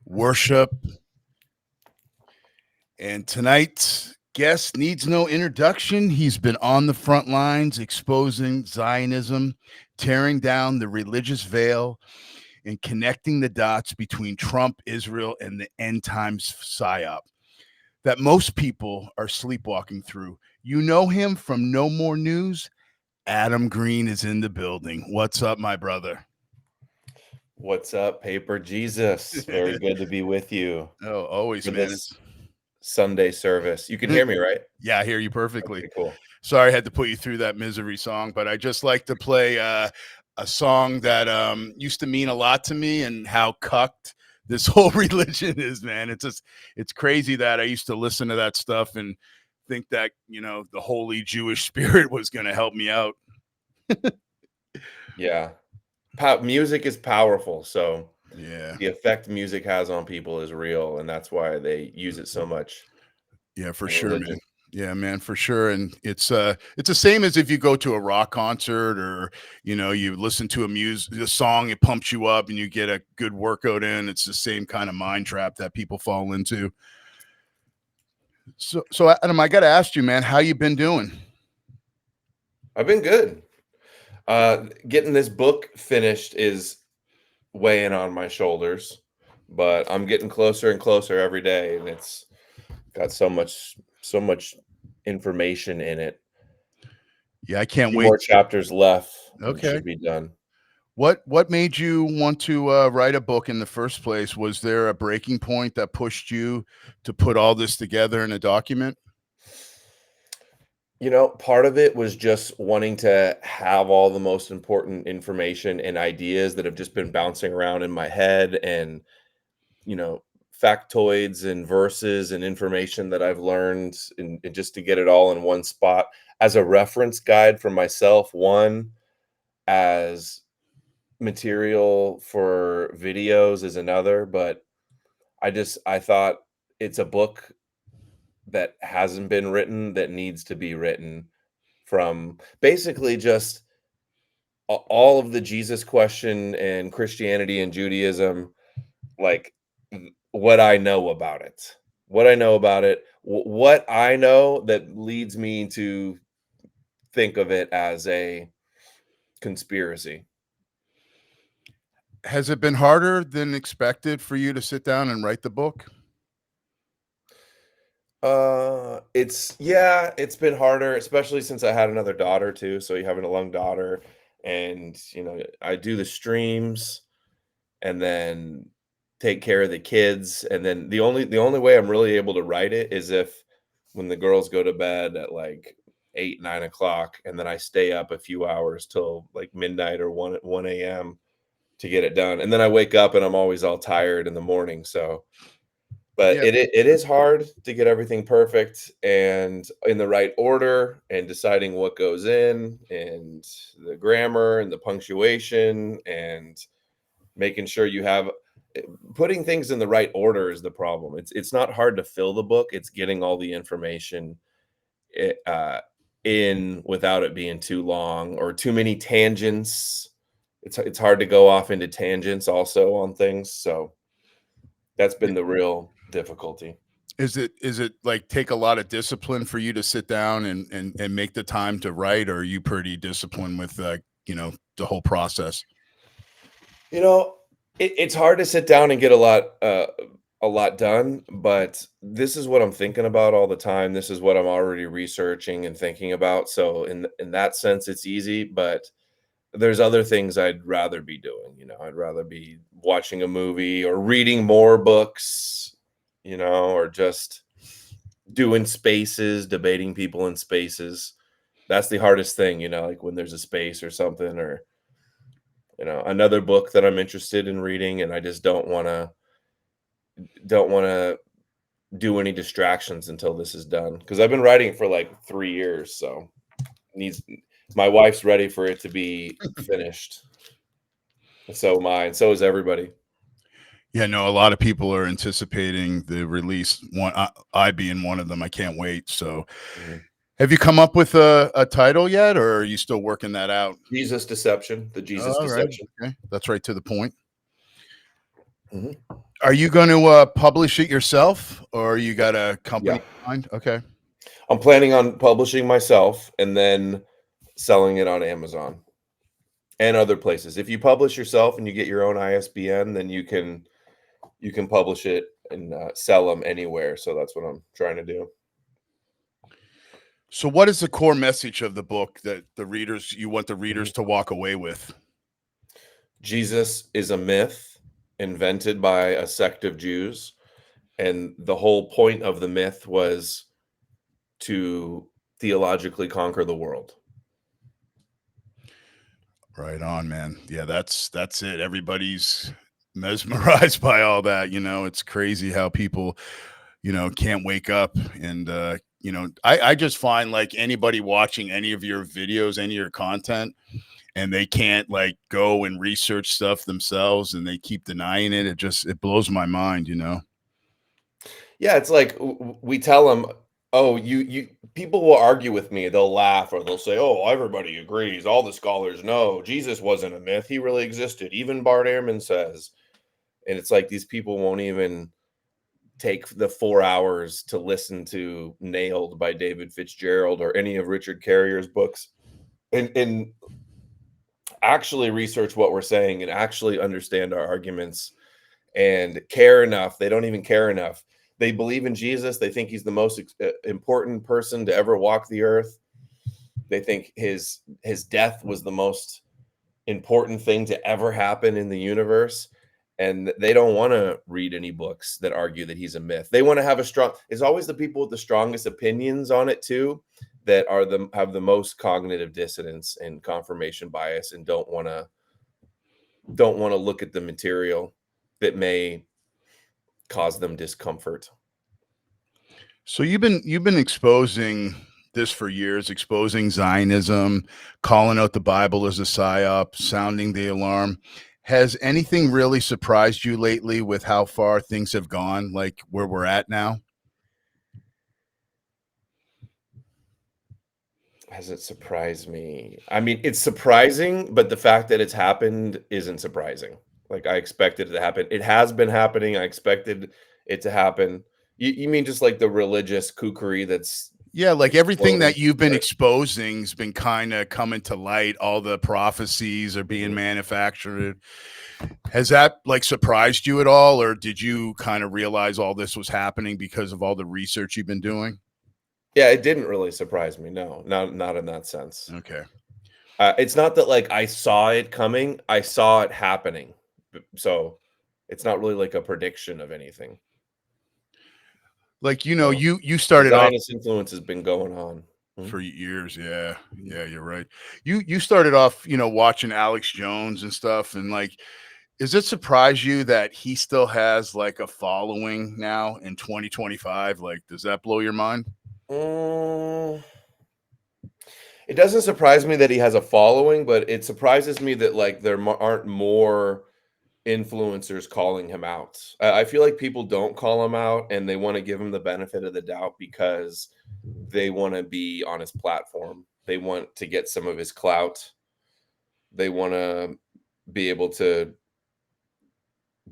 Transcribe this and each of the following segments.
Worship. And tonight's guest needs no introduction. He's been on the front lines exposing Zionism, tearing down the religious veil, and connecting the dots between Trump, Israel, and the end times psyop that most people are sleepwalking through. You know him from No More News. Adam Green is in the building. What's up, my brother? What's up, Paper Jesus? Very good to be with you Oh, always, for man. this Sunday service. You can hear me, right? Yeah, I hear you perfectly. Okay, cool. Sorry I had to put you through that misery song, but I just like to play a song that used to mean a lot to me and how cucked this whole religion is, man. It's crazy that I used to listen to that stuff and think that, the holy Jewish spirit was going to help me out. Yeah. Music is powerful, so Yeah. the effect music has on people is real, and that's why they use it so much Yeah, for in sure, man. religion. Yeah, man, for sure. And it's the same as if you go to a rock concert or you listen to a song, it pumps you up and you get a good workout in. It's the same kind of mind trap that people fall into. So Adam, I got to ask you, man, how you been doing? I've been good. Getting this book finished is weighing on my shoulders, but I'm getting closer and closer every day, and it's got so much information in it. Yeah, I can't Few wait. more chapters left and it Okay. should be done. What made you want to write a book in the first place? Was there a breaking point that pushed you to put all this together in a document? Part of it was just wanting to have all the most important information and ideas that have just been bouncing around in my head and, you know, factoids and verses and information that I've learned and just to get it all in one spot as a reference guide for myself, one, as material for videos is another, but I thought it's a book that hasn't been written that needs to be written from basically just all of the Jesus question and Christianity and Judaism, like what I know about it, what I know that leads me to think of it as a conspiracy. Has it been harder than expected for you to sit down and write the book? It's been harder, especially since I had another daughter too. So you having a young daughter, and I do the streams, and then take care of the kids, and then the only way I'm really able to write it is if when the girls go to bed at like 8, 9 o'clock, and then I stay up a few hours till like midnight or one a.m. to get it done, and then I wake up and I'm always all tired in the morning. So but Yeah. it is hard to get everything perfect and in the right order and deciding what goes in and the grammar and the punctuation and making sure you have putting things in the right order is the problem. It's not hard to fill the book. It's getting all the information i- uh, in without it being too long or too many tangents. It's hard to go off into tangents also on things. So that's been the real difficulty. Is it like take a lot of discipline for you to sit down and make the time to write, or are you pretty disciplined with the whole process? You know, it's hard to sit down and get a lot done, but this is what I'm thinking about all the time. This is what I'm already researching and thinking about. So in that sense, it's easy, but there's other things I'd rather be doing. I'd rather be watching a movie or reading more books, or just doing spaces, debating people in spaces. That's the hardest thing, like when there's a space or something or another book that I'm interested in reading and I just don't want to do any distractions until this is done because I've been writing for like 3 years, so needs my wife's ready for it to be finished. And so am I, and so is everybody. Yeah, no, a lot of people are anticipating the release. I being one of them. I can't wait. So, Mhm. have you come up with a title yet, or are you still working that out? Jesus deception, the Oh, Jesus all right. deception. Okay. That's right to the point. Mhm. Are you going to publish it yourself, or you got a company Yeah. in mind? Okay. I'm planning on publishing myself and then selling it on Amazon and other places. If you publish yourself and you get your own ISBN, then you can publish it and sell them anywhere. So that's what I'm trying to do. So, what is the core message of the book that you want the readers Mhm. to walk away with? Jesus is a myth invented by a sect of Jews, and the whole point of the myth was to theologically conquer the world. Right on, man. Yeah, that's it. Everybody's mesmerized by all that. It's crazy how people, can't wake up. And I just find like anybody watching any of your videos, any of your content, and they can't like go and research stuff themselves and they keep denying it. It blows my mind. Yeah, it's like we tell them, "Oh, you." People will argue with me. They'll laugh or they'll say, "Oh, everybody agrees. All the scholars know Jesus wasn't a myth. He really existed. Even Bart Ehrman says." And it's like these people won't even take the 4 hours to listen to "Nailed" by David Fitzgerald or any of Richard Carrier's books, and actually research what we're saying and actually understand our arguments and care enough. They don't even care enough. They believe in Jesus. They think he's the most important person to ever walk the earth. They think his death was the most important thing to ever happen in the universe. And they don't want to read any books that argue that he's a myth. They want to have a strong, it's always the people with the strongest opinions on it too, that have the most cognitive dissonance and confirmation bias and don't want to look at the material that may cause them discomfort. So you've been exposing this for years, exposing Zionism, calling out the Bible as a psyop, sounding the alarm. Has anything really surprised you lately with how far things have gone, like where we're at now? Has it surprised me? I mean, it's surprising, but the fact that it's happened isn't surprising. Like, I expected it to happen. It has been happening. I expected it to happen. You mean just like the religious kookery that's Yeah, like everything exploding? that you've been Right. exposing's been kind of coming to light. All the prophecies are being Mhm. manufactured. Has that like surprised you at all, or did you kind of realize all this was happening because of all the research you've been doing? Yeah, it didn't really surprise me. No, not in that sense. Okay. It's not that like I saw it coming. I saw it happening. So it's not really like a prediction of anything. Like, So you the started off Zionist influence has been going on. Mhm. for years. Yeah. Mhm. Yeah, you're right. You started off, watching Alex Jones and stuff. And like, does it surprise you that he still has like a following now in 2025? Like, does that blow your mind? Mm, it doesn't surprise me that he has a following, but it surprises me that like aren't more influencers calling him out. I feel like people don't call him out and they want to give him the benefit of the doubt because they want to be on his platform. They want to get some of his clout. They want to be able to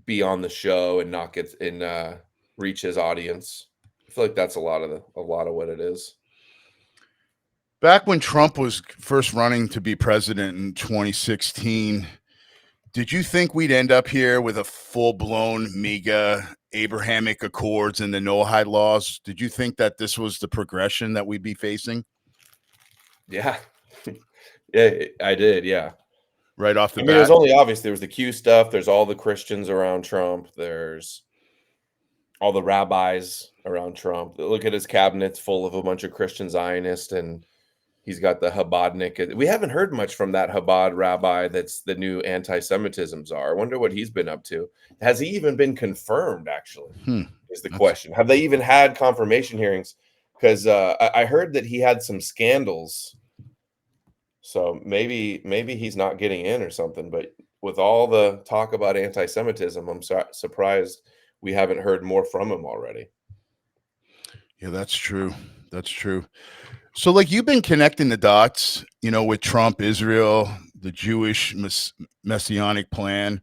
be on the show and not get and reach his audience. I feel like that's a lot of what it is. Back when Trump was first running to be president in 2016, did you think we'd end up here with a full blown mega Abrahamic Accords and the Noahide laws? Did you think that this was the progression that we'd be facing Yeah. Yeah, I did, yeah. right off the I mean, it was bat? only obvious. There was the Q stuff, there's all the Christians around Trump, there's all the rabbis around Trump. Look at his cabinets full of a bunch of Christian Zionists, and he's got the Chabadnik. We haven't heard much from that Chabad rabbi that's the new anti-Semitism czar. I wonder what he's been up to. Has he even been confirmed, actually, Hmm. is the That's question. Have they even had confirmation hearings? Because I heard that he had some scandals. So maybe he's not getting in or something. But with all the talk about anti-Semitism, I'm surprised we haven't heard more from him already. Yeah, that's true. That's true. So, like, you've been connecting the dots, with Trump, Israel, the Jewish messianic plan.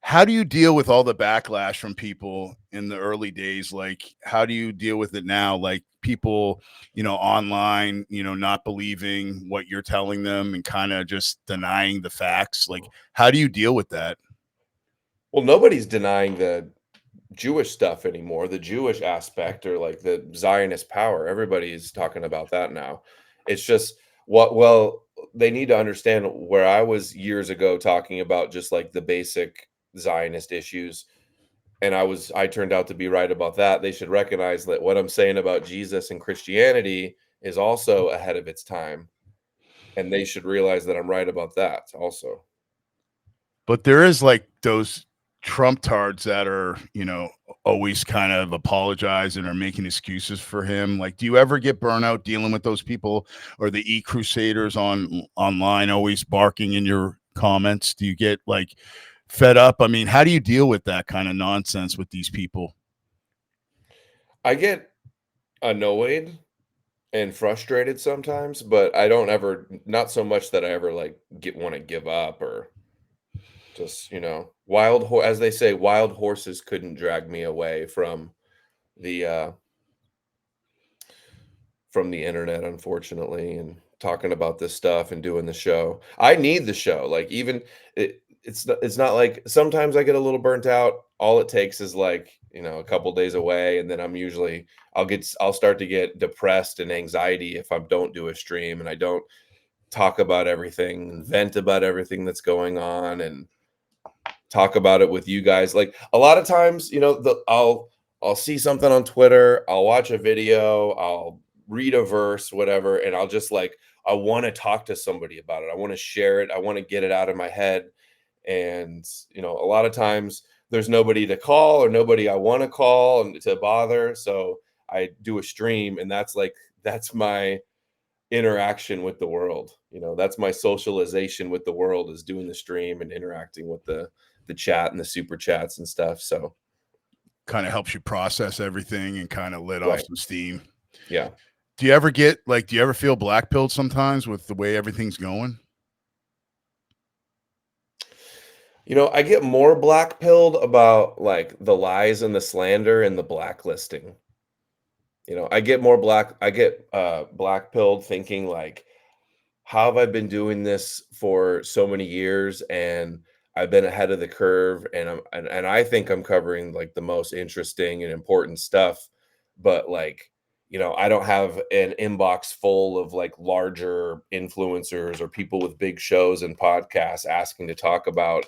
How do you deal with all the backlash from people in the early days? Like, how do you deal with it now? Like people, online, not believing what you're telling them and kind of just denying the facts. Like, how do you deal with that? Well, nobody's denying the Jewish stuff anymore, the Jewish aspect or like the Zionist power. Everybody's talking about that now. It's just they need to understand where I was years ago talking about just like the basic Zionist issues. And I turned out to be right about that. They should recognize that what I'm saying about Jesus and Christianity is also ahead of its time. And they should realize that I'm right about that also. But there is like those Trump tards that are, always kind of apologizing or making excuses for him. Like, do you ever get burnout dealing with those people or the crusaders online always barking in your comments? Do you get like fed up? I mean, how do you deal with that kind of nonsense with these people? I get annoyed and frustrated sometimes, but I don't ever not so much that I ever, like, get wanna give up or just, as they say, wild horses couldn't drag me away the, uh from the internet, unfortunately, and talking about this stuff and doing the show. I need the show, like, even it's not like sometimes I get a little burnt out. All it takes is, like, a couple days away, and then I'll start to get depressed and anxiety if I don't do a stream and I don't talk about everything and vent about everything that's going on and talk about it with you guys. Like a lot of times, I'll see something on Twitter, I'll watch a video, I'll read a verse, whatever, and I'll just like I want to talk to somebody about it. I want to share it. I want to get it out of my head. And a lot of times there's nobody to call or nobody I want to call and to bother. So I do a stream, and that's my interaction with the world. That's my socialization with the world is doing the stream and interacting with the chat and the super chats and stuff. So, Kind of helps you process everything and kind of let off right. some steam. Yeah. Do you ever feel black pilled sometimes with the way everything's going? I get more black pilled about like the lies and the slander and the blacklisting. I get black pilled thinking like, how have I been doing this for so many years and I've been ahead of the curve and I think I'm covering like the most interesting and important stuff, but like, I don't have an inbox full of like larger influencers or people with big shows and podcasts asking to talk about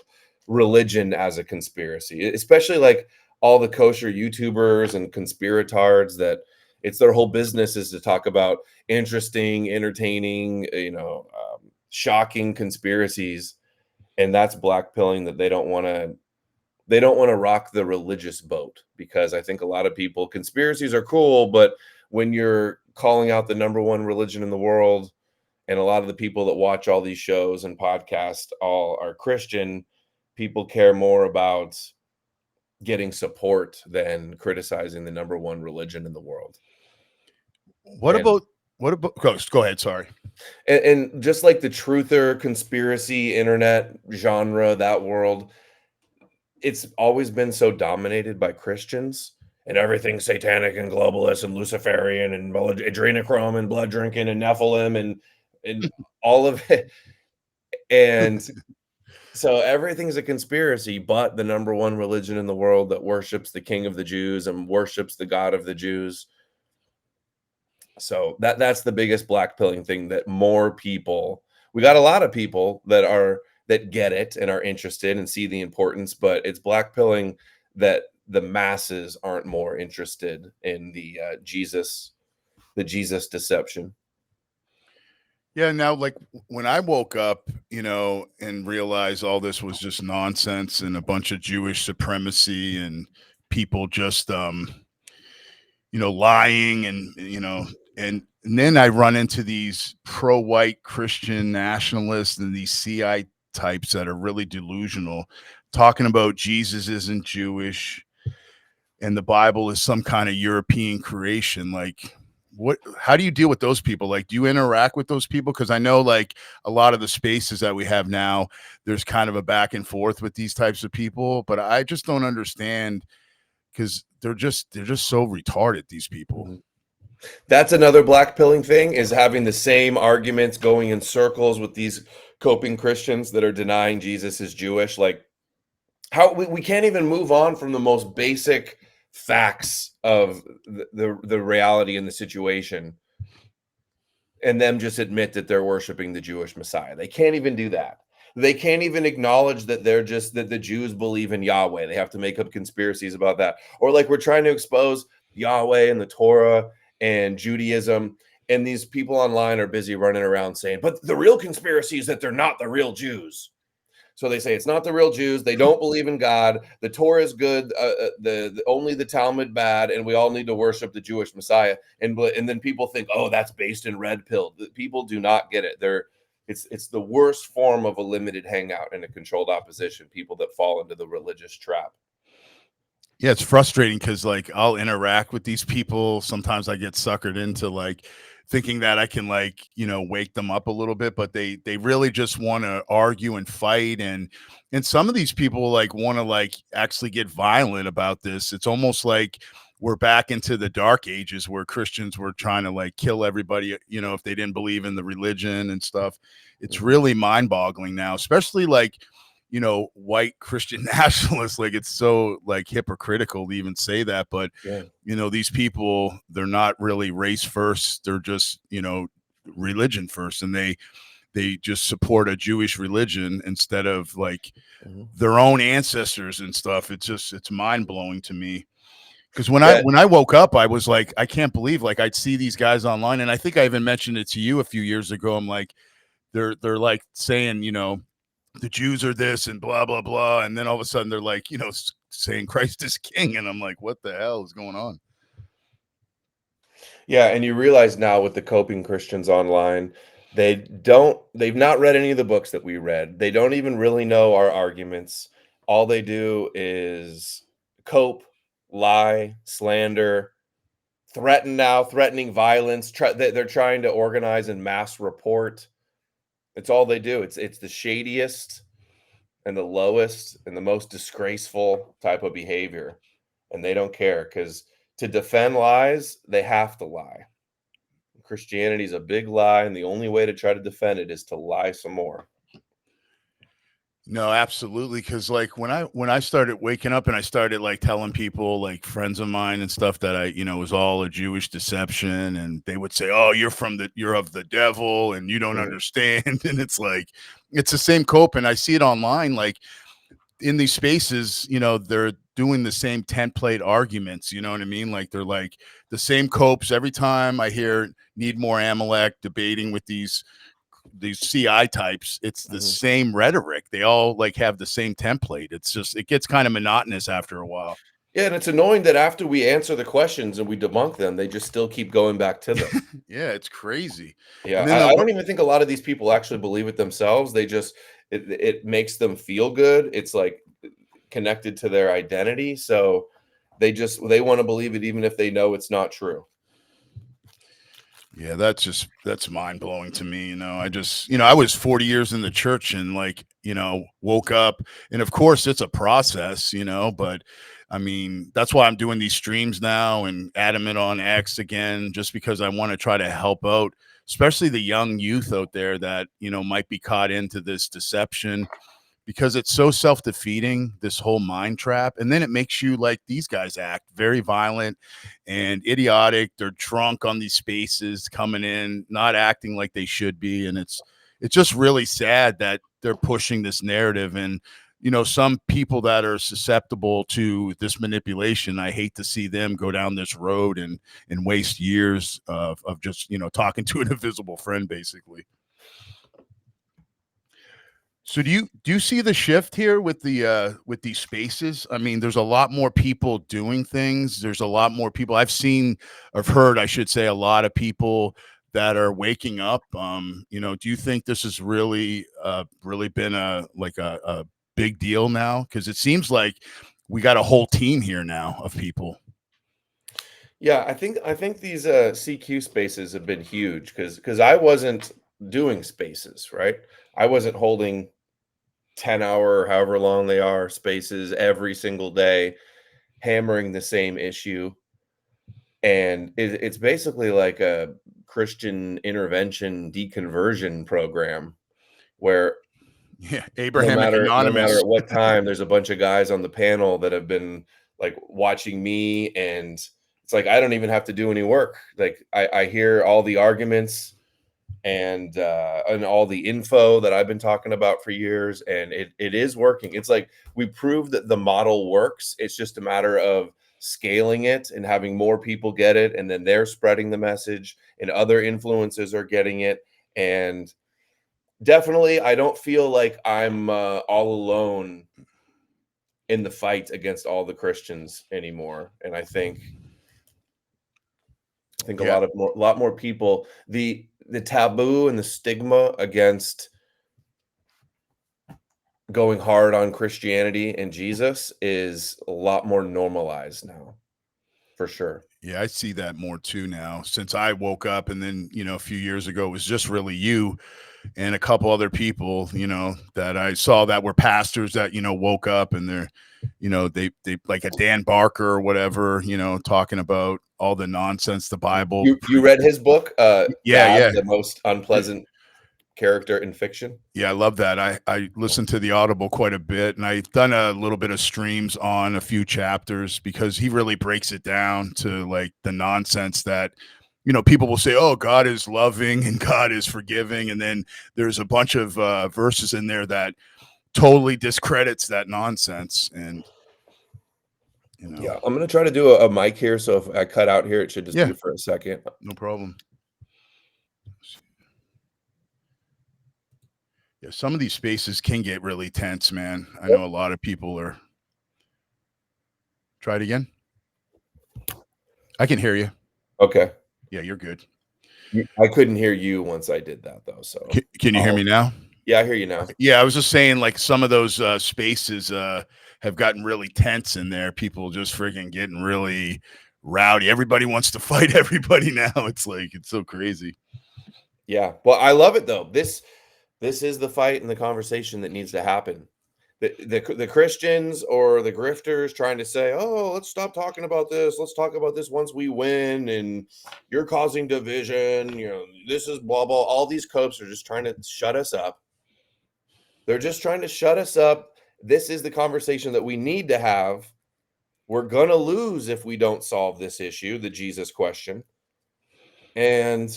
religion as a conspiracy, especially like all the kosher YouTubers and conspiratards that it's their whole business is to talk about interesting, entertaining, shocking conspiracies, and that's blackpilling that they don't want to rock the religious boat because I think a lot of people conspiracies are cool, but when you're calling out the number one religion in the world, and a lot of the people that watch all these shows and podcasts all are Christian, people care more about getting support than criticizing the number one religion in the world. What And about go ahead, sorry. and just like the truther conspiracy internet genre, that world, it's always been so dominated by Christians and everything satanic and globalist and Luciferian and adrenochrome and blood drinking and Nephilim and all of it. And so everything's a conspiracy, but the number one religion in the world that worships the King of the Jews and worships the God of the Jews. So that's the biggest blackpilling thing that more people we got a lot of people that get it and are interested and see the importance, but it's blackpilling that the masses aren't more interested in the Jesus deception. Yeah, now like when I woke up, and realized all this was just nonsense and a bunch of Jewish supremacy and people just lying and then I run into these pro-white Christian nationalists and these CI types that are really delusional talking about Jesus isn't Jewish and the Bible is some kind of European creation. Like, how do you deal with those people? Like, do you interact with those people? Because I know, like, a lot of the spaces that we have now, there's kind of a back and forth with these types of people, but I just don't understand because they're just so retarded, these people. Mhm. That's another black pilling thing, is having the same arguments going in circles with these coping Christians that are denying Jesus is Jewish. Like, how we can't even move on from the most basic facts of the reality in the situation, and them just admit that they're worshiping the Jewish Messiah. They can't even do that. They can't even acknowledge that that the Jews believe in Yahweh. They have to make up conspiracies about that. Or like, we're trying to expose Yahweh and the Torah and Judaism, and these people online are busy running around saying, but the real conspiracy is that they're not the real Jews. So they say it's not the real Jews. They don't believe in God. The Torah is good. Only the Talmud bad, and we all need to worship the Jewish Messiah. And then people think, oh, that's based in red pill. People do not get it. It's the worst form of a limited hangout in a controlled opposition. People that fall into the religious trap. Yeah, it's frustrating because, like, I'll interact with these people. Sometimes I get suckered into, like, thinking that I can, like, wake them up a little bit, but they really just want to argue and fight, and some of these people, like, want to, like, actually get violent about this. It's almost like we're back into the dark ages where Christians were trying to, like, kill everybody, if they didn't believe in the religion and stuff. It's Mhm. really mind-boggling now, especially, like, white Christian nationalists. Like, it's so, like, hypocritical to even say that, but Yeah. these people, they're not really race first. They're just, religion first, and they just support a Jewish religion instead of, like, Mhm. their own ancestors and stuff. It's mind blowing to me. Because when I Yeah. when I woke up, I was like, I can't believe, like, I'd see these guys online, and I think I even mentioned it to you a few years ago. I'm like, they're like saying, the Jews are this and blah blah blah, and then all of a sudden they're like, saying Christ is king, and I'm like, what the hell is going on? Yeah, and you realize now with the coping Christians online, they've not read any of the books that we read. They don't even really know our arguments. All they do is cope, lie, slander, threatening violence. They're trying to organize and mass report. It's all they do. It's the shadiest and the lowest and the most disgraceful type of behavior, and they don't care, because to defend lies, they have to lie. Christianity is a big lie, and the only way to try to defend it is to lie some more. No, absolutely. Because, like, when I started waking up and I started, like, telling people, like, friends of mine and stuff, that was all a Jewish deception, and they would say, "Oh, you're of the devil, and you don't Mhm, understand." And it's like, it's the same cope, and I see it online, like, in these spaces, they're doing the same template arguments. You know what I mean? Like, they're like the same copes every time I hear need more Amalek debating with these CI types. It's the mhm. same rhetoric. They all, like, have the same template. It gets kind of monotonous after a while. Yeah, and it's annoying that after we answer the questions and we debunk them, they just still keep going back to them. Yeah, it's crazy. Yeah, And then I don't even think a lot of these people actually believe it themselves. They just it makes them feel good. It's like connected to their identity, so they wanna believe it even if they know it's not true. Yeah, that's mind blowing to me. I was 40 years in the church, and, like, woke up, and of course it's a process, but I mean, that's why I'm doing these streams now and adamant on X again, just because I want to try to help out, especially the young youth out there that, might be caught into this deception, because it's so self-defeating, this whole mind trap, and then it makes you, like, these guys act very violent and idiotic. They're drunk on these spaces, coming in not acting like they should be, and it's just really sad that they're pushing this narrative. And some people that are susceptible to this manipulation, I hate to see them go down this road and waste years of just talking to an invisible friend, basically. So do you see the shift here with these spaces? I mean, there's a lot more people doing things. There's a lot more people I've heard, I should say, a lot of people that are waking up. Do you think this has really been a big deal now? Because it seems like we got a whole team here now of people. Yeah, I think these CQ spaces have been huge because I wasn't doing spaces, right? I wasn't holding 10-hour, however long they are, spaces every single day, hammering the same issue. And it's basically like a Christian intervention deconversion program where Yeah, no Abrahamic matter no matter Anonymous. at what time, there's a bunch of guys on the panel that have been, like, watching me, and it's like, I don't even have to do any work. Like, I hear all the arguments and all the info that I've been talking about for years, and it is working. It's like we proved that the model works. It's just a matter of scaling it and having more people get it, and then they're spreading the message, and other influencers are getting it, and definitely, I don't feel like I'm, all alone in the fight against all the Christians anymore, and I think a Yeah, lot more people, the taboo and the stigma against going hard on Christianity and Jesus is a lot more normalized now, for sure. yeah, I see that more too now since I woke up, and then a few years ago it was just really you and a couple other people, that I saw that were pastors that woke up, and they're, they like a Dan Barker or whatever, talking about all the nonsense the Bible. You read his book, Yeah, Gad, yeah. the most unpleasant character in fiction? Yeah, I love that. I listened to the Audible quite a bit, and I've done a little bit of streams on a few chapters because he really breaks it down to like the nonsense that people will say, "Oh, God is loving and God is forgiving," and then there's a bunch of verses in there that totally discredits that nonsense, and you know, Yeah, I'm gonna try to do a mic here, so if I cut out here, it should just yeah, be for a second. no problem. Yeah, some of these spaces can get really tense, man. I know a lot of people are. Try it again. I can hear you. Okay. Yeah, you're good. I couldn't hear you once I did that though, so Can you hear me I'll now? yeah, I hear you now. Yeah, I was just saying, like some of those spaces have gotten really tense in there. People just freaking getting really rowdy. Everybody wants to fight everybody now. It's like it's so crazy. Yeah. Well, I love it though. This is the fight and the conversation that needs to happen. The Christians or the grifters trying to say, "Oh, let's stop talking about this. Let's talk about this once we win." And you're causing division. This is blah blah. All these copes are just trying to shut us up. They're just trying to shut us up. This is the conversation that we need to have. We're gonna lose if we don't solve this issue, the Jesus question. And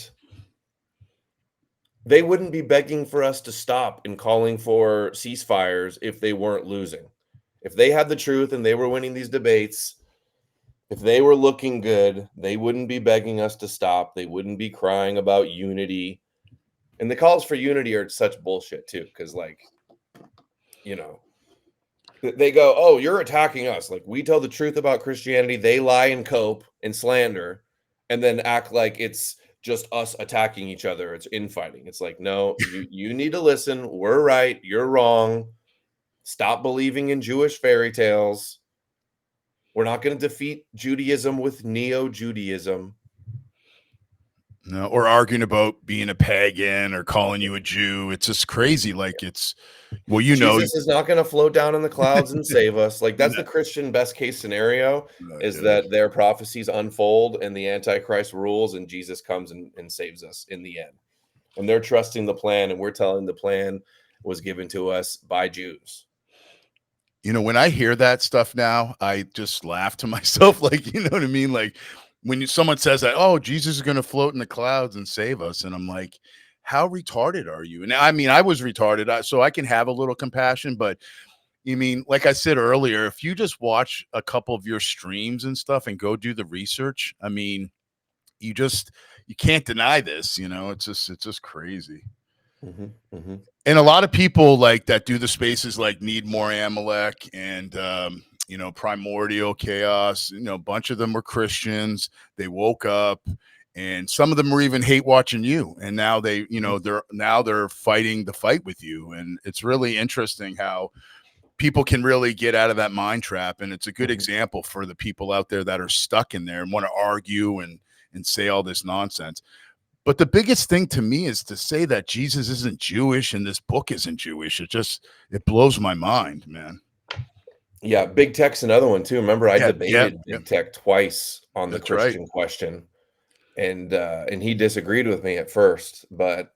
they wouldn't be begging for us to stop and calling for ceasefires if they weren't losing. If they had the truth and they were winning these debates, if they were looking good, they wouldn't be begging us to stop. They wouldn't be crying about unity. And the calls for unity are such bullshit too, because you know, they go, "Oh, you're attacking us." Like we tell the truth about Christianity, they lie and cope and slander, and then act like it's just us attacking each other. It's infighting. It's like, no, you need to listen. We're right. You're wrong. Stop believing in Jewish fairy tales. We're not going to defeat Judaism with Neo Judaism. No, or arguing about being a pagan or calling you a Jew. It's just crazy. Like it's well, Jesus is not going to float down in the clouds and save us. Like that's no, the Christian best case scenario is dude. that their prophecies unfold and the Antichrist rules and Jesus comes and saves us in the end. And they're trusting the plan and we're telling the plan was given to us by Jews. When I hear that stuff now, I just laugh to myself. Like, you know what I mean? Like when someone says that, oh, Jesus is going to float in the clouds and save us. And I'm like, how retarded are you? And I mean, I was retarded, so I can have a little compassion. But you mean, like I said earlier, if you just watch a couple of your streams and stuff and go do the research, I mean, you can't deny this. It's just crazy. Mhm, mhm. And a lot of people like that do the spaces like need more Amalek and primordial chaos. A bunch of them were Christians. They woke up, and some of them were even hate watching you. And now they're fighting the fight with you. And it's really interesting how people can really get out of that mind trap, and it's a good Mhm. example for the people out there that are stuck in there and want to argue and say all this nonsense. But the biggest thing to me is to say that Jesus isn't Jewish and this book isn't Jewish. It blows my mind, man. Yeah, big tech's another one too. Remember, I Yeah, yeah, debated yeah. big tech twice on the That's right. Christian question, and he disagreed with me at first, but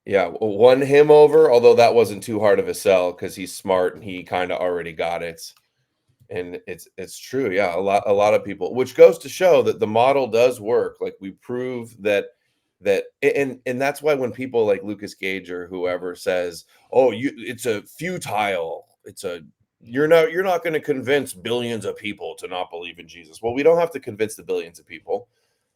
yeah, won him over, although that wasn't too hard of a sell because he's smart and he kind of already got it. And it's true. Yeah, a lot of people, which goes to show that the model does work. Like we prove and that's why when people like Lucas Gage or whoever says, "Oh, it's a futile, you're not going to convince billions of people to not believe in Jesus." Well, we don't have to convince the billions of people.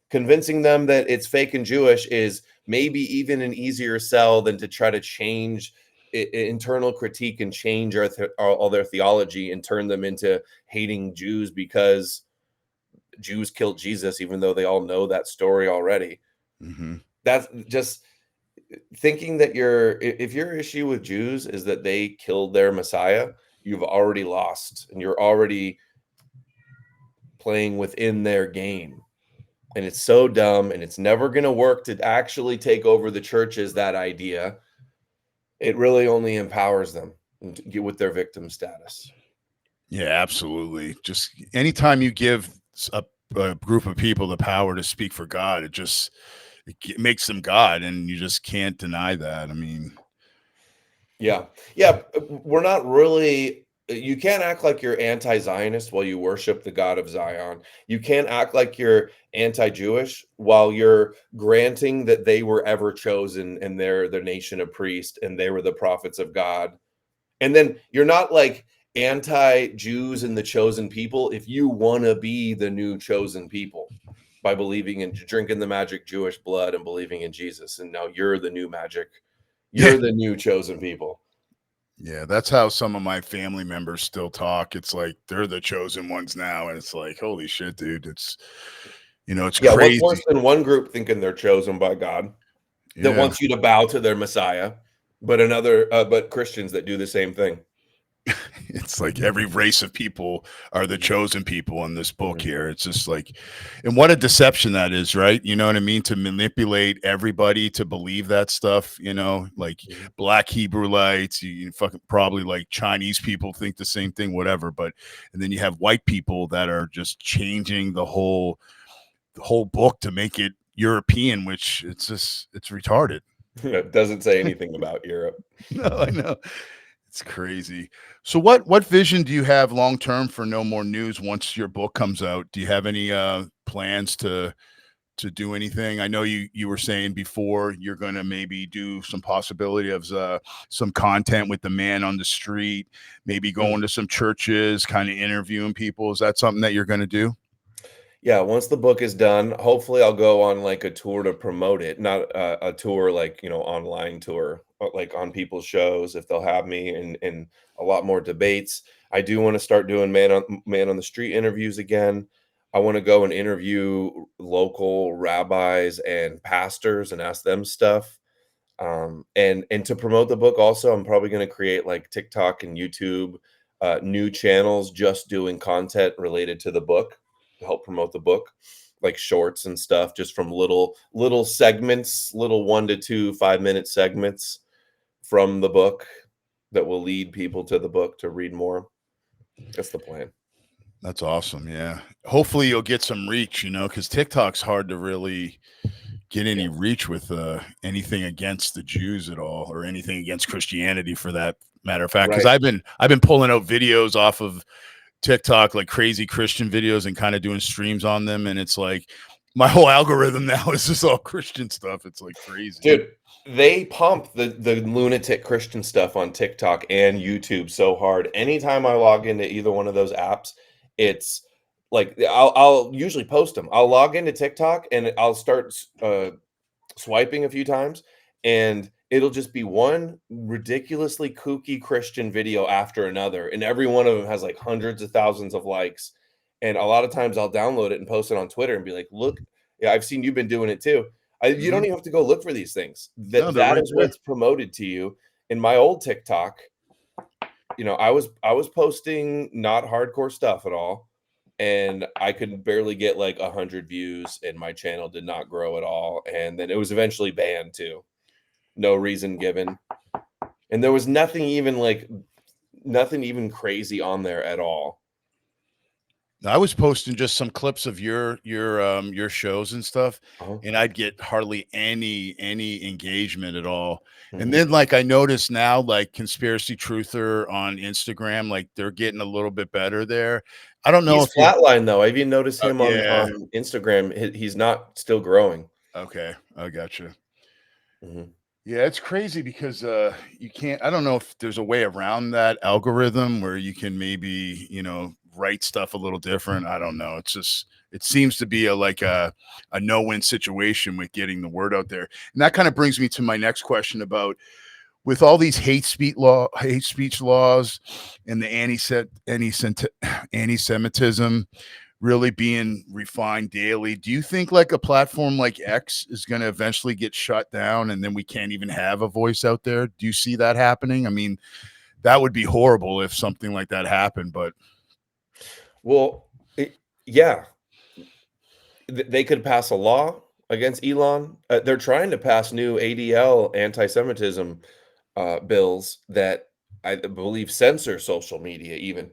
Convincing them that it's fake and Jewish is maybe even an easier sell than to try to change internal critique and change all their theology and turn them into hating Jews because Jews killed Jesus, even though they all know that story already. Hmm. That's just thinking that if your issue with Jews is that they killed their Messiah, you've already lost and you're already playing within their game. And it's so dumb and it's never going to work to actually take over the churches. That idea, it really only empowers them to get with their victim status. Yeah, absolutely. Just anytime you give a group of people the power to speak for God, it makes them God, and you just can't deny that. I mean, Yeah, yeah, we're not really, you can't act like you're anti-Zionist while you worship the God of Zion. You can't act like you're anti-Jewish while you're granting that they were ever chosen and they're the nation of priests and they were the prophets of God. And then you're not like anti-Jews and the chosen people if you want to be the new chosen people by believing in drinking the magic Jewish blood and believing in Jesus. And now you're the new magic. yeah, You're the new chosen people. yeah, that's how some of my family members still talk. It's like they're the chosen ones now, and it's like, holy shit, dude. It's Yeah, what's worse crazy. than one group thinking they're chosen by God that Yeah. wants you to bow to their Messiah, but Christians that do the same thing. It's like every race of people are the Mhm, chosen people in this book mhm, here. It's just like, and what a deception that is, right? You know what I mean? To manipulate everybody to believe that stuff, like mhm. black Hebrewites, you fucking probably like Chinese people think the same thing, whatever. But, and then you have white people that are just changing the whole book to make it European, which it's retarded. It doesn't say anything about Europe. No, I know. It's crazy. So what vision do you have long term for No More News once your book comes out? Do you have any plans to do anything? I know you were saying before you're going to maybe do some possibility of some content with the man on the street, maybe Mhm. going to some churches, kind of interviewing people. Is that something that you're going to do? Yeah, once the book is done, hopefully I'll go on like a tour to promote it, not a tour like, online tour, but like on people's shows if they'll have me and a lot more debates. I do want to start doing man on the street interviews again. I want to go and interview local rabbis and pastors and ask them stuff. And to promote the book also, I'm probably going to create like TikTok and YouTube new channels just doing content related to the book to help promote the book, like shorts and stuff, just from little segments, little 1 to 2 5-minute segments from the book that will lead people to the book to read more. That's the plan. That's awesome. Yeah. Hopefully you'll get some reach, because TikTok's hard to really get Yeah. any reach with anything against the Jews at all, or anything against Christianity for that matter of fact. Because Right. I've been pulling out videos off of TikTok, like crazy Christian videos, and kind of doing streams on them, and it's like my whole algorithm now is just all Christian stuff. It's like crazy. Dude, they pump the lunatic Christian stuff on TikTok and YouTube so hard. Anytime I log into either one of those apps, it's like I'll usually post them. I'll log into TikTok and I'll start swiping a few times, and it'll just be one ridiculously kooky Christian video after another, and every one of them has like hundreds of thousands of likes. And a lot of times I'll download it and post it on Twitter and be like, "Look, yeah, I've seen you've been doing it too." You don't Hmm. even have to go look for these things. No, they're That right is there. what's promoted to you. In my old TikTok, I was posting not hardcore stuff at all, and I could barely get like 100 views, and my channel did not grow at all. And then it was eventually banned too. No reason given. And there was nothing even crazy on there at all. I was posting just some clips of your shows and stuff, Uh-huh. and I'd get hardly any engagement at all. And Mhm. then like I noticed now, like Conspiracy Truther on Instagram, like they're getting a little bit better there. I don't know He's if you flatlined though. I've even noticed him on yeah. Instagram. He's not still growing. Okay, I gotcha. Mhm. Yeah, it's crazy because you can't I don't know if there's a way around that algorithm where you can maybe, write stuff a little different. I don't know. It's just it seems to be a no-win situation with getting the word out there. And that kind of brings me to my next question about with all these hate speech laws and the anti-Semitism really being refined daily. Do you think like a platform like X is going to eventually get shut down and then we can't even have a voice out there? Do you see that happening? I mean, that would be horrible if something like that happened, but Well, yeah, they could pass a law against Elon. They're trying to pass new ADL anti-Semitism bills that I believe censor social media. Even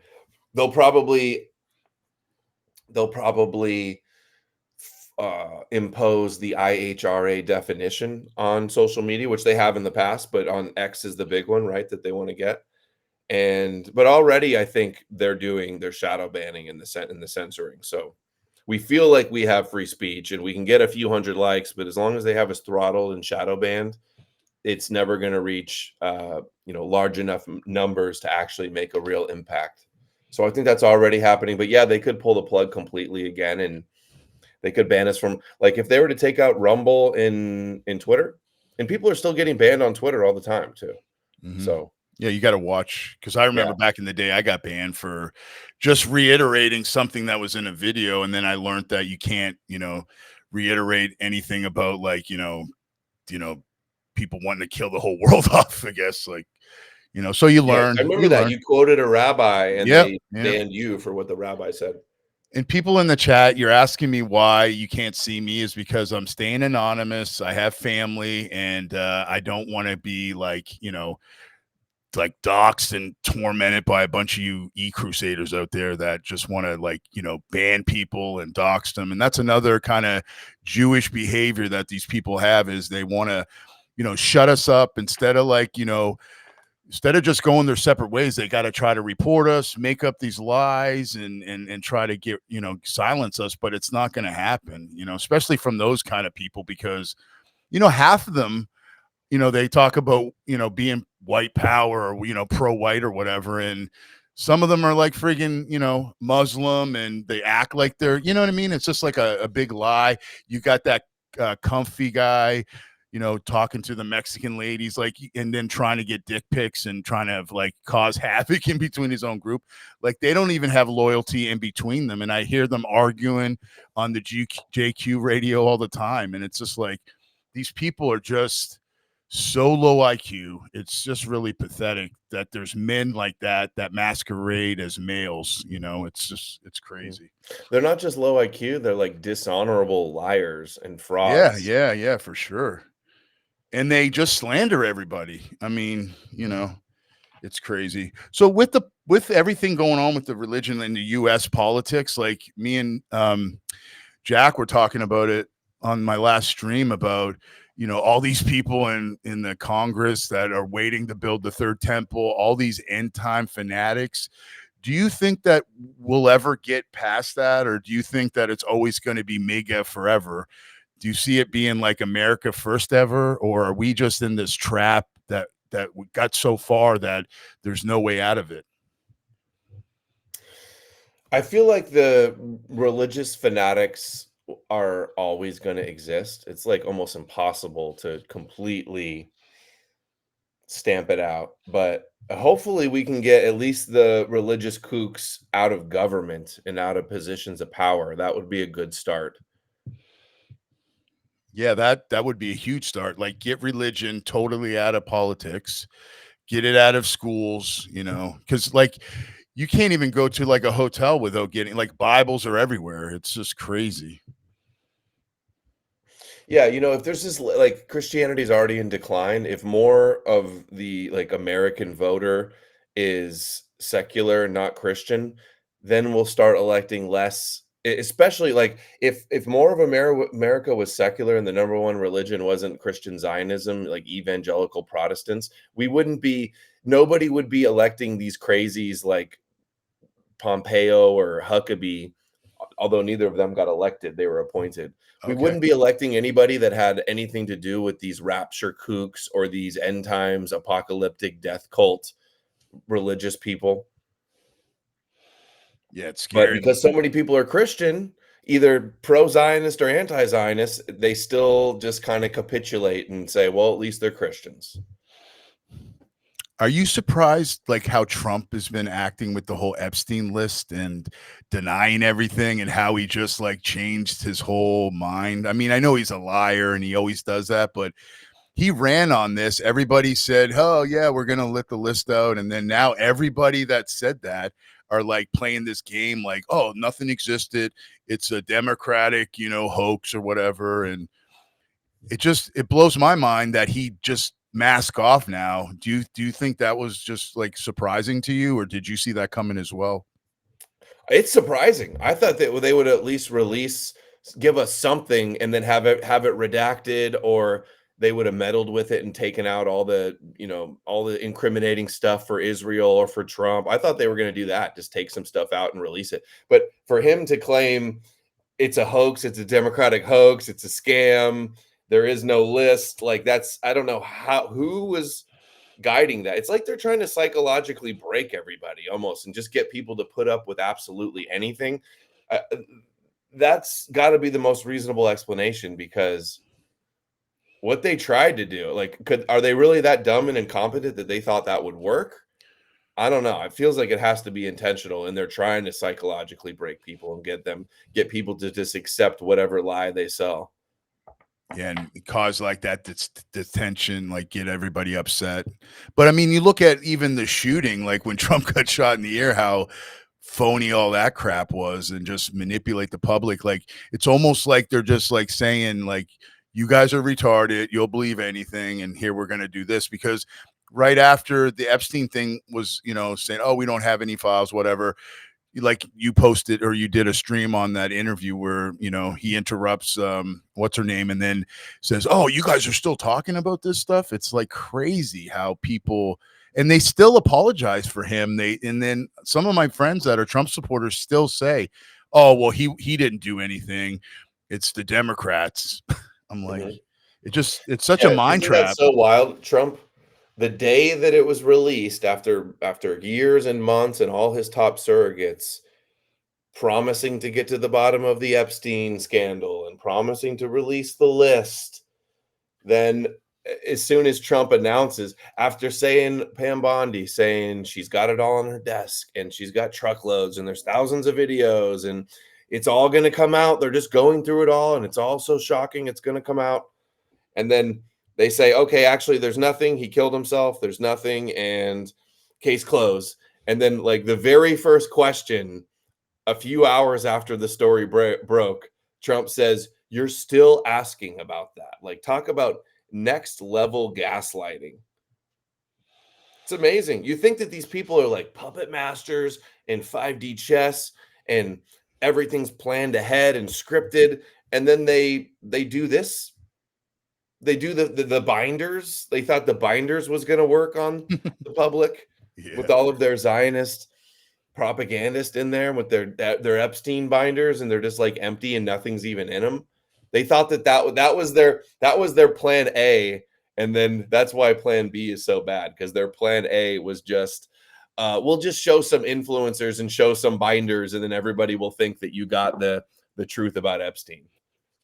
they'll probably they'll probably impose the IHRA definition on social media, which they have in the past, but on X is the big one, right? That they want to get. And but already, I think they're doing their shadow banning and the censoring. So we feel like we have free speech and we can get a few hundred likes, but as long as they have us throttled and shadow banned, it's never going to reach large enough numbers to actually make a real impact. So I think that's already happening. But yeah, they could pull the plug completely again, and they could ban us from, like, if they were to take out Rumble in Twitter, and people are still getting banned on Twitter all the time too. mhm. So Yeah, you got to watch because I yeah. remember back in the day, I got banned for just reiterating something that was in a video, and then I learned that you can't, reiterate anything about like, you know, people wanting to kill the whole world off. I guess, like, so you Yes, I learn, remember you that. learn. You quoted a rabbi and Yep, they yep. banned you for what the rabbi said. And people in the chat, you're asking me why you can't see me is because I'm staying anonymous. I have family, and I don't want to be like doxxed and tormented by a bunch of you crusaders out there that just want to like ban people and dox them. And that's another kind of Jewish behavior that these people have is they want to shut us up instead of just going their separate ways. They got to try to report us, make up these lies, and try to get silence us. But it's not going to happen, especially from those kind of people, because half of them, they talk about, being white power or, pro white or whatever. And some of them are like friggin', Muslim, and they act like they're, you know what I mean? It's just like a big lie. You got that comfy guy, talking to the Mexican ladies, like, and then trying to get dick pics and trying to have like cause havoc in between his own group. Like they don't even have loyalty in between them. And I hear them arguing on the JQ radio all the time. And it's just like, these people are just so low IQ. It's just really pathetic that there's men like that masquerade as males. It's Mhm. crazy. They're not just low IQ, they're like dishonorable liars and Yeah, frauds. yeah, yeah, for sure. And they just slander everybody. I mean, Mhm. it's crazy. So with everything going on with the religion in the US politics, like me and Jack were talking about it on my last stream about all these people in the Congress that are waiting to build the third temple, all these end time fanatics. Do you think that we'll ever get past that, or do you think that it's always going to be mega forever? Do you see it being like America first ever, or are we just in this trap that we got so far that there's no way out of it? I feel like the religious fanatics are always going to exist. It's like almost impossible to completely stamp it out, but hopefully we can get at least the religious kooks out of government and out of positions of power. That would be a good start. Yeah, that would be a huge start. Like get religion totally out of politics, get it out of schools, because like you can't even go to like a hotel without getting like Bibles are everywhere. It's just crazy. Yeah, if there's this like Christianity's already in decline, if more of the like American voter is secular, not Christian, then we'll start electing less, especially like if more of America was secular and the number one religion wasn't Christian Zionism, like evangelical Protestants, we wouldn't be nobody would be electing these crazies like Pompeo or Huckabee, although neither of them got elected, they were appointed. We Okay. wouldn't be electing anybody that had anything to do with these rapture kooks or these end times apocalyptic death cult religious people. Yeah, it's But scary. because so many people are Christian, either pro-Zionist or anti-Zionist, they still just kind of capitulate and say, well, at least they're Christians. Are you surprised like how Trump has been acting with the whole Epstein list and denying everything and how he just like changed his whole mind? I mean, I know he's a liar and he always does that, but he ran on this. Everybody said, "Oh yeah, we're going to let the list out." And then now everybody that said that are like playing this game like, "Oh, nothing existed. It's a democratic, hoax or whatever." And it blows my mind that he just mask off now. Do you think that was just like surprising to you, or did you see that coming as well? It's surprising. I thought that they would at least give us something and then have it redacted, or they would have meddled with it and taken out all the incriminating stuff for Israel or for Trump. I thought they were going to do that, just take some stuff out and release it. But for him to claim it's a hoax, it's a Democratic hoax, it's a scam, there is no list, like I don't know who was guiding that. It's like they're trying to psychologically break everybody almost and just get people to put up with absolutely anything. That's got to be the most reasonable explanation, because what they tried to do, like, are they really that dumb and incompetent that they thought that would work? I don't know. It feels like it has to be intentional, and they're trying to psychologically break people and get people to just accept whatever lie they sell. Yeah, and cause like that detention, like get everybody upset. But I mean, you look at even the shooting, like when Trump got shot in the ear, how phony all that crap was, and just manipulate the public. Like it's almost like they're just like saying, like, you guys are retarded, you'll believe anything, and here we're gonna do this. Because right after the Epstein thing was, saying, oh, we don't have any files, whatever, like you posted or you did a stream on that interview where he interrupts what's her name and then says, oh, you guys are still talking about this stuff. It's like crazy how people, and they still apologize for him. And then some of my friends that are Trump supporters still say, oh, well, he didn't do anything, it's the Democrats. I'm like, Mhm. it's such a Yeah, mind isn't that trap. so wild? Trump, the day that it was released after years and months and all his top surrogates promising to get to the bottom of the Epstein scandal and promising to release the list, then as soon as Trump announces, after saying Pam Bondi saying she's got it all on her desk and she's got truckloads and there's thousands of videos and it's all going to come out, they're just going through it all and it's all so shocking, it's going to come out. And then they say, okay, actually, there's nothing. He killed himself. There's nothing. And case closed. And then, like, the very first question, a few hours after the story broke, Trump says, you're still asking about that. Like, talk about next level gaslighting. It's amazing. You think that these people are like puppet masters in 5D chess and everything's planned ahead and scripted. And then they do this. They do the binders. They thought the binders was gonna work on the public Yeah. with all of their Zionist propagandists in there with their Epstein binders, and they're just, like, empty and nothing's even in them. They thought that was their plan A, and then that's why plan B is so bad, because their plan A was just, "We'll just show some influencers and show some binders, and then everybody will think that you got the truth about Epstein."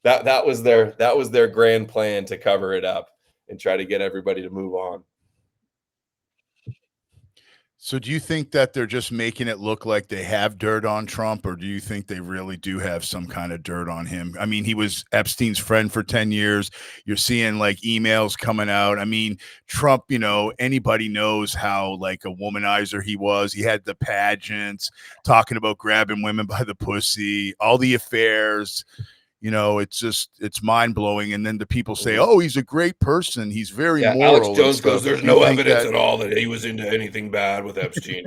That was their grand plan to cover it up and try to get everybody to move on. So do you think that they're just making it look like they have dirt on Trump, or do you think they really do have some kind of dirt on him? I mean, he was Epstein's friend for 10 years. You're seeing like emails coming out. I mean, Trump, anybody knows how like a womanizer he was. He had the pageants, talking about grabbing women by the pussy, all the affairs. It's mind blowing. And then the people say, Mhm. "Oh, he's a great person. He's very Yeah, Alex moral and Jones goes, stuff." "There's Do you no think evidence that? at all that he was into anything bad with Epstein."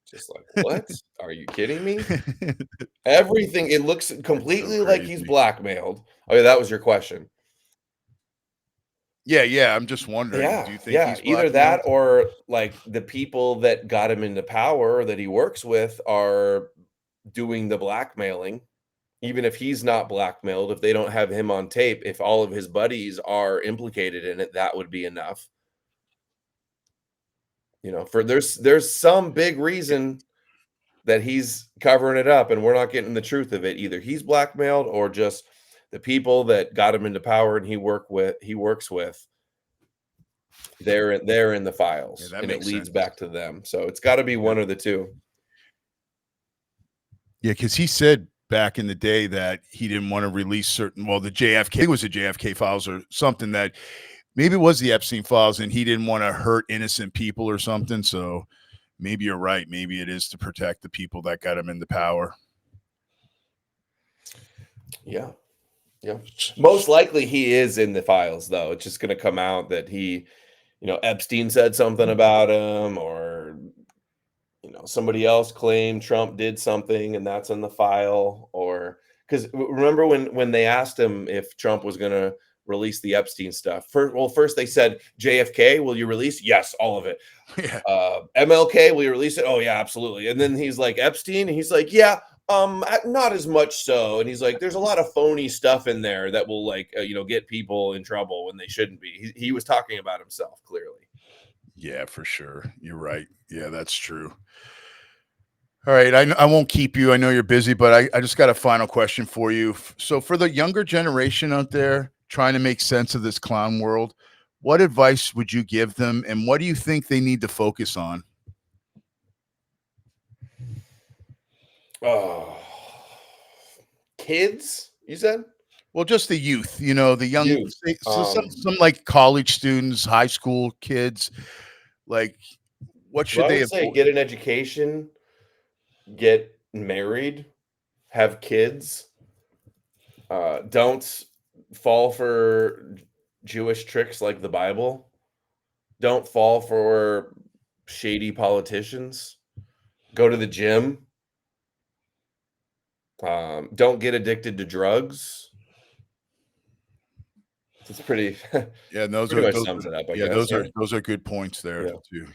Just like, "What? Are you kidding me?" Everything it looks It's so completely like he's crazy. blackmailed. Oh, yeah, that was your question. Yeah, yeah. I'm just wondering, Yeah, do you think yeah, he's either that blackmailed? or, like, the people that got him into power that he works with are doing the blackmailing. Even if he's not blackmailed, if they don't have him on tape, if all of his buddies are implicated in it, that would be enough. For there's some big Yeah, reason that he's covering it up, and we're not getting the truth of it. Either he's blackmailed or just the people that got him into power and he works with, they're in the yeah, files, that and it makes leads sense. back to them. So it's gotta be Yeah. one of the 2. Yeah, because he said back in the day that he didn't want to release certain, well, the JFK, I think it was the JFK files or something, that maybe it was the Epstein files, and he didn't want to hurt innocent people or something. So maybe you're right. Maybe it is to protect the people that got him into power. Yeah, yeah. Most likely he is in the files, though. It's just gonna come out that Epstein said something about him, or somebody else claimed Trump did something and that's in the file. Or because remember when they asked him if Trump was going to release the Epstein stuff. First they said, JFK, will you release? Yes, all of it. Yeah. MLK, will you release it? Oh yeah, absolutely. And then he's like, Epstein, and he's like, yeah, not as much so. And he's like, there's a lot of phony stuff in there that will like get people in trouble when they shouldn't be. He was talking about himself, clearly. Yeah, for sure. You're right. Yeah, that's true. All right, I won't keep you. I know you're busy, but I just got a final question for you. So, for the younger generation out there trying to make sense of this clown world, what advice would you give them, and what do you think they need to focus on? Oh, kids, you said? Well, just the youth, the young, Youth. so some like college students, high school kids, like what Well, should I they would say avoid? get an education, get married, have kids. Don't fall for Jewish tricks like the Bible. Don't fall for shady politicians. Go to the gym. Don't get addicted to drugs. It's pretty Yeah, and those pretty are much those sums are it up, I yeah, guess. those Yeah. are those are good points there Yeah. too.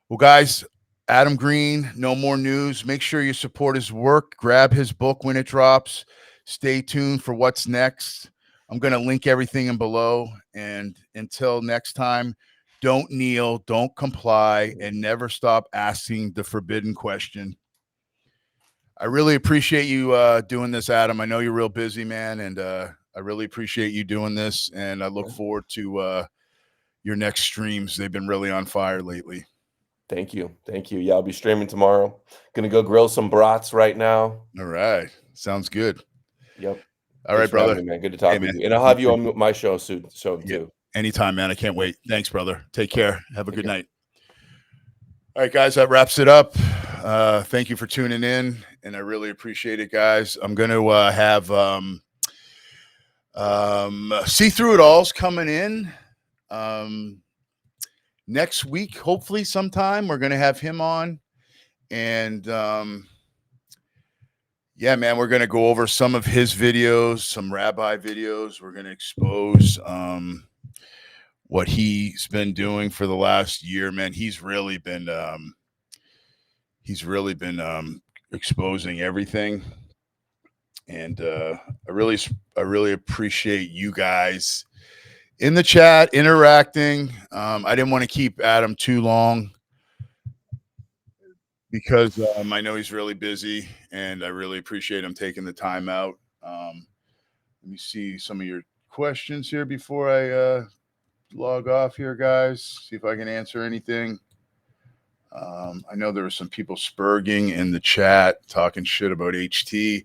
Well, guys, Adam Green, no more news. Make sure you support his work. Grab his book when it drops. Stay tuned for what's next. I'm going to link everything in below. And until next time, don't kneel, don't comply, and never stop asking the forbidden question. I really appreciate you doing this, Adam. I know you're real busy, man, and I really appreciate you doing this. And I look Yeah. forward to your next streams. They've been really on fire lately. Thank you. Thank you. Yeah, I'll be streaming tomorrow. Gonna go grill some brats right now. All right. Sounds good. Yep. All Thanks right, for having brother. me, man. Good to Hey, talk with man. you. And I'll You have you too. on my show soon Yeah. too. Anytime, man. I can't Yeah. wait. Thanks, brother. Take Yep. care. Have a Take good care. night. All right, guys. That wraps it up. Thank you for tuning in, and I really appreciate it, guys. I'm going to have See Through It All's coming in next week, hopefully, sometime. We're going to have him on. And yeah, man, we're going to go over some of his videos, some rabbi videos. We're going to expose what he's been doing for the last year, man. He's really been exposing everything, and I really appreciate you guys in the chat interacting. I didn't want to keep Adam too long because I know he's really busy, and I really appreciate him taking the time out. Let me see some of your questions here before I log off here, guys. See if I can answer anything. I know there were some people spurging in the chat talking shit about HT.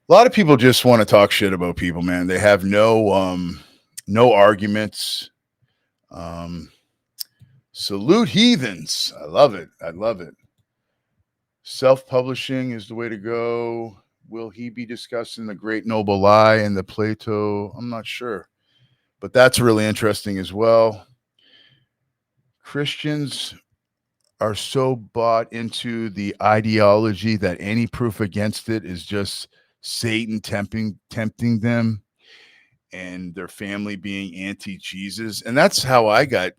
A lot of people just want to talk shit about people, man. They have no arguments. Um, Salute heathens. I love it. I love it. Self-publishing is the way to go. Will he be discussing the great noble lie and the Plato? I'm not sure, but that's really interesting as well. Christians are so bought into the ideology that any proof against it is just Satan tempting them, and their family being anti-Jesus. And that's how I got,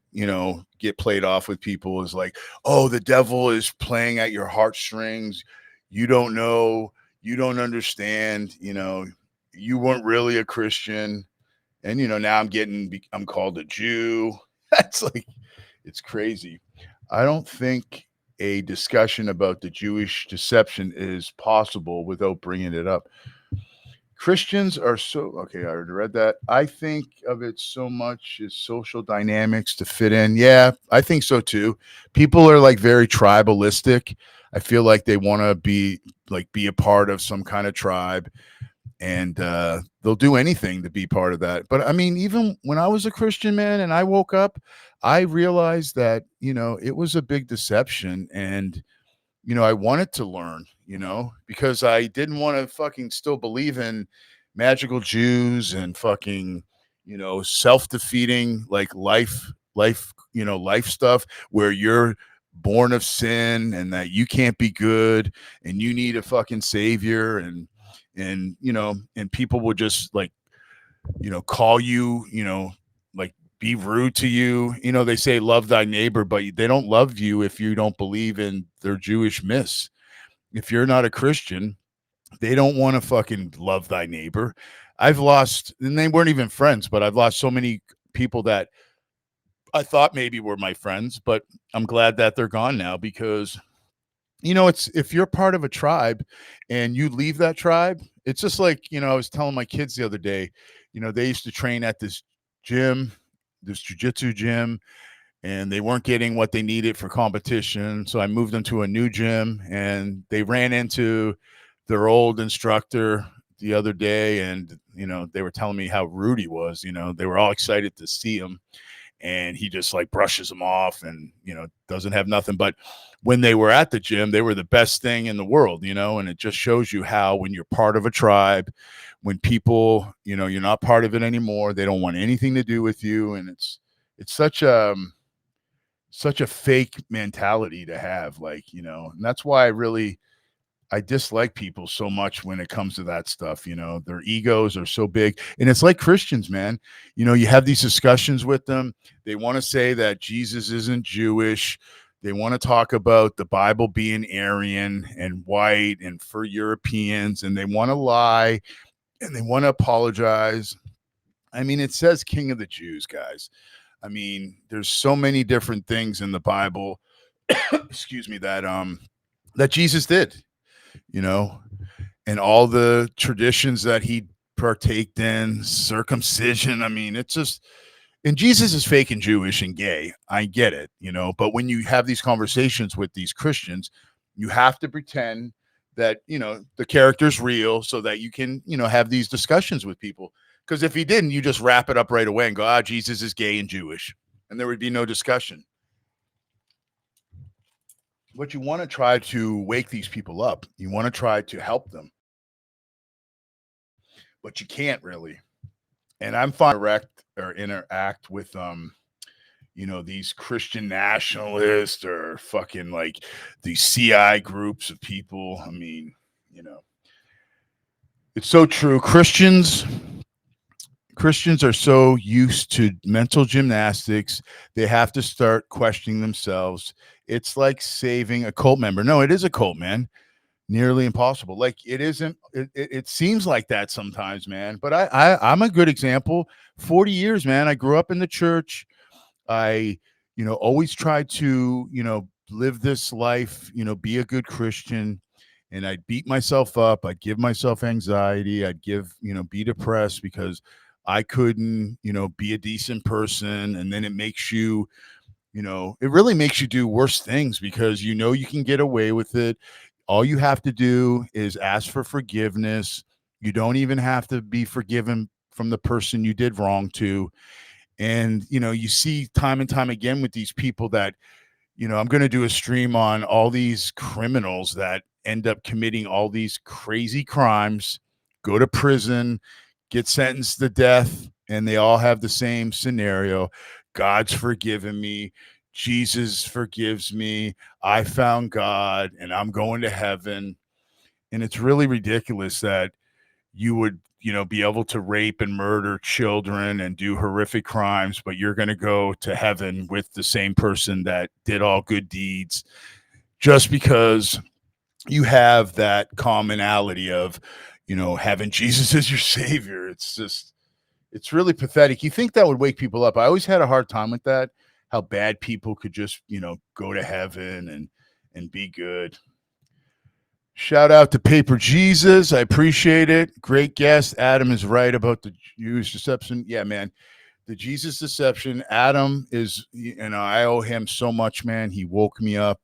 get played off with people, is like, oh, the devil is playing at your heartstrings. You don't know, you don't understand, you weren't really a Christian. And now I'm called a Jew. That's like, it's crazy. I don't think a discussion about the Jewish deception is possible without bringing it up. Christians are so okay. I already read that. I think of it so much as social dynamics to fit in. Yeah, I think so too. People are like very tribalistic. I feel like they want to be a part of some kind of tribe, and they'll do anything to be part of that. But I mean, even when I was a Christian, man, and I woke up, I realized that it was a big deception, and I wanted to learn, because I didn't want to fucking still believe in magical Jews and fucking, self-defeating like life stuff where you're born of sin and that you can't be good and you need a fucking savior, and people will just like, call you, like be rude to you. They say love thy neighbor, but they don't love you if you don't believe in their Jewish myths. If you're not a Christian, they don't want to fucking love thy neighbor. I've lost, and they weren't even friends, but I've lost so many people that I thought maybe were my friends, but I'm glad that they're gone now, because it's, if you're part of a tribe and you leave that tribe, it's just like, I was telling my kids the other day, they used to train at this gym, this jujitsu gym, and they weren't getting what they needed for competition. So I moved them to a new gym, and they ran into their old instructor the other day, and they were telling me how rude he was. They were all excited to see him, and he just like brushes them off, and doesn't have nothing. But when they were at the gym, they were the best thing in the world. And it just shows you how, when you're part of a tribe, when people, you're not part of it anymore, they don't want anything to do with you. And it's such a fake mentality to have, like, and that's why I dislike people so much when it comes to that stuff. Their egos are so big. And it's like Christians, man. You have these discussions with them. They want to say that Jesus isn't Jewish. They want to talk about the Bible being Aryan and white and for Europeans, and they want to lie and they want to apologize. I mean, it says King of the Jews, guys. I mean, there's so many different things in the Bible, excuse me, that Jesus did, you know, and all the traditions that he partaked in, circumcision. I mean, it's just, and Jesus is fake and Jewish and gay. I get it, but when you have these conversations with these Christians, you have to pretend that, the character's real so that you can, have these discussions with people. Because if he didn't, you just wrap it up right away and go, Jesus is gay and Jewish, and there would be no discussion. But you want to try to wake these people up. You want to try to help them, but you can't really. And I'm fine to direct or interact with these Christian nationalists or fucking like these CI groups of people. I mean, it's so true. Christians are so used to mental gymnastics, they have to start questioning themselves. It's like saving a cult member. No, it is a cult, man. Nearly impossible. Like it isn't. It seems like that sometimes, man. But I'm a good example. 40 years, man. I grew up in the church. I, always tried to, live this life, be a good Christian. And I'd beat myself up. I'd give myself anxiety. Be depressed because I couldn't, be a decent person. And then it makes you it really makes you do worse things because you can get away with it. All you have to do is ask for forgiveness. You don't even have to be forgiven from the person you did wrong to. And you see time and time again with these people that I'm going to do a stream on all these criminals that end up committing all these crazy crimes, go to prison, get sentenced to death, and they all have the same scenario. God's forgiven me. Jesus forgives me. I found God and I'm going to heaven. And it's really ridiculous that you would be able to rape and murder children and do horrific crimes, but you're going to go to heaven with the same person that did all good deeds just because you have that commonality of having Jesus as your savior. It's really pathetic. You think that would wake people up? I always had a hard time with that, how bad people could just go to heaven and be good. Shout out to Paper Jesus. I appreciate it. Great guest. Adam is right about the Jewish deception. Yeah, man. The Jesus deception. Adam is, I owe him so much, man. He woke me up.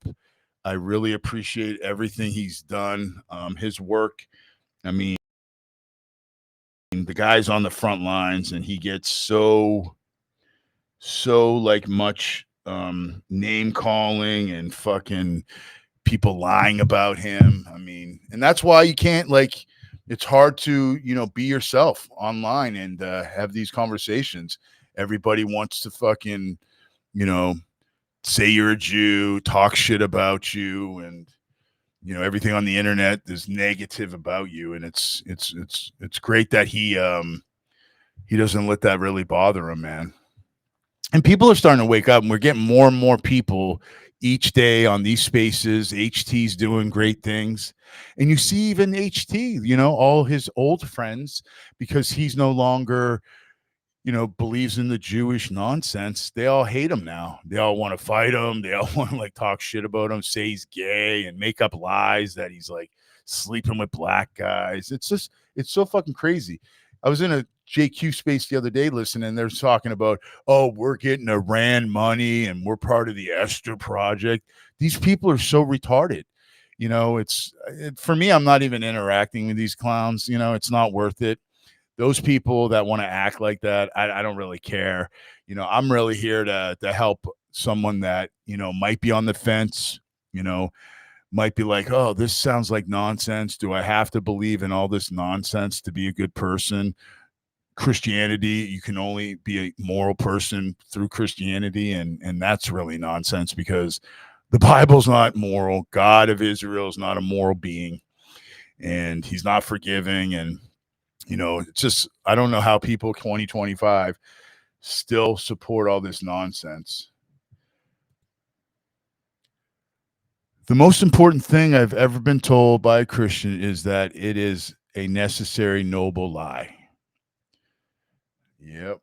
I really appreciate everything he's done. His work. I mean, the guy's on the front lines and he gets so like much name calling and fucking people lying about him. I mean, and that's why you can't it's hard to, be yourself online and have these conversations. Everybody wants to fucking, you know, say you're a Jew, talk shit about you, and everything on the internet is negative about you. And it's great that he doesn't let that really bother him, man. And people are starting to wake up, and we're getting more and more people each day on these spaces. HT's doing great things. And you see even HT, all his old friends, because he's no longer, believes in the Jewish nonsense. They all hate him now. They all want to fight him. They all want to talk shit about him, say he's gay and make up lies that he's sleeping with black guys. It's so fucking crazy. I was in a JQ space the other day listening, and they're talking about, oh, we're getting Iran money and we're part of the Esther Project. These people are so retarded. For me, I'm not even interacting with these clowns. It's not worth it. Those people that want to act like that, I don't really care. I'm really here to help someone that, might be on the fence, might be like, oh, this sounds like nonsense. Do I have to believe in all this nonsense to be a good person? Christianity, you can only be a moral person through Christianity, and that's really nonsense because the Bible's not moral. God of Israel is not a moral being, and he's not forgiving. And it's just, I don't know how people 2025 still support all this nonsense. The most important thing I've ever been told by a Christian is that it is a necessary, noble lie. Yep.